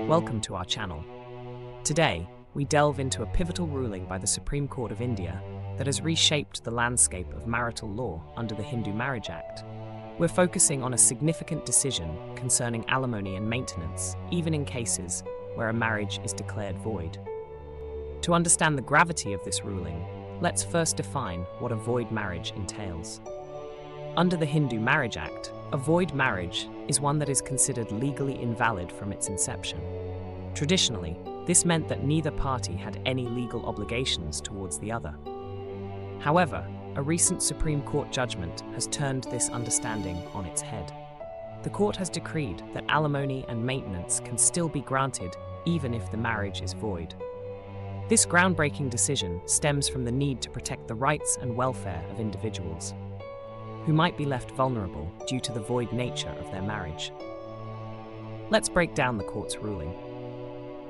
Welcome to our channel. Today, we delve into a pivotal ruling by the Supreme Court of India that has reshaped the landscape of marital law under the Hindu Marriage Act. We're focusing on a significant decision concerning alimony and maintenance, even in cases where a marriage is declared void. To understand the gravity of this ruling, let's first define what a void marriage entails. Under the Hindu Marriage Act, a void marriage is one that is considered legally invalid from its inception. Traditionally, this meant that neither party had any legal obligations towards the other. However, a recent Supreme Court judgment has turned this understanding on its head. The court has decreed that alimony and maintenance can still be granted even if the marriage is void. This groundbreaking decision stems from the need to protect the rights and welfare of individuals who might be left vulnerable due to the void nature of their marriage. Let's break down the court's ruling.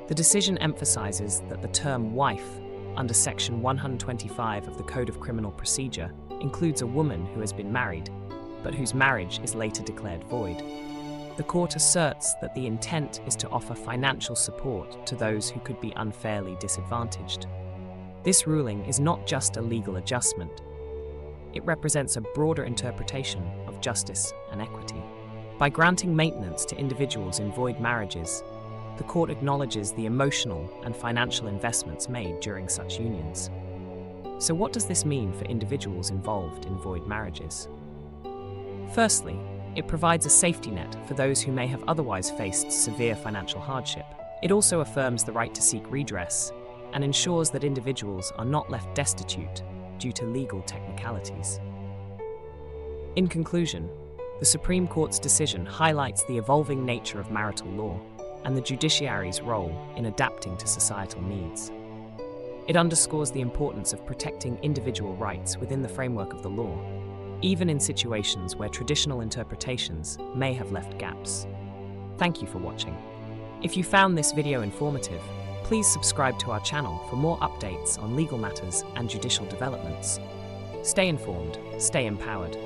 The decision emphasizes that the term wife under Section 125 of the Code of Criminal Procedure includes a woman who has been married, but whose marriage is later declared void. The court asserts that the intent is to offer financial support to those who could be unfairly disadvantaged. This ruling is not just a legal adjustment. It represents a broader interpretation of justice and equity. By granting maintenance to individuals in void marriages, the court acknowledges the emotional and financial investments made during such unions. So what does this mean for individuals involved in void marriages? Firstly, it provides a safety net for those who may have otherwise faced severe financial hardship. It also affirms the right to seek redress and ensures that individuals are not left destitute due to legal technicalities. In conclusion, the Supreme Court's decision highlights the evolving nature of marital law and the judiciary's role in adapting to societal needs. It underscores the importance of protecting individual rights within the framework of the law, even in situations where traditional interpretations may have left gaps. Thank you for watching. If you found this video informative, please subscribe to our channel for more updates on legal matters and judicial developments. Stay informed, stay empowered.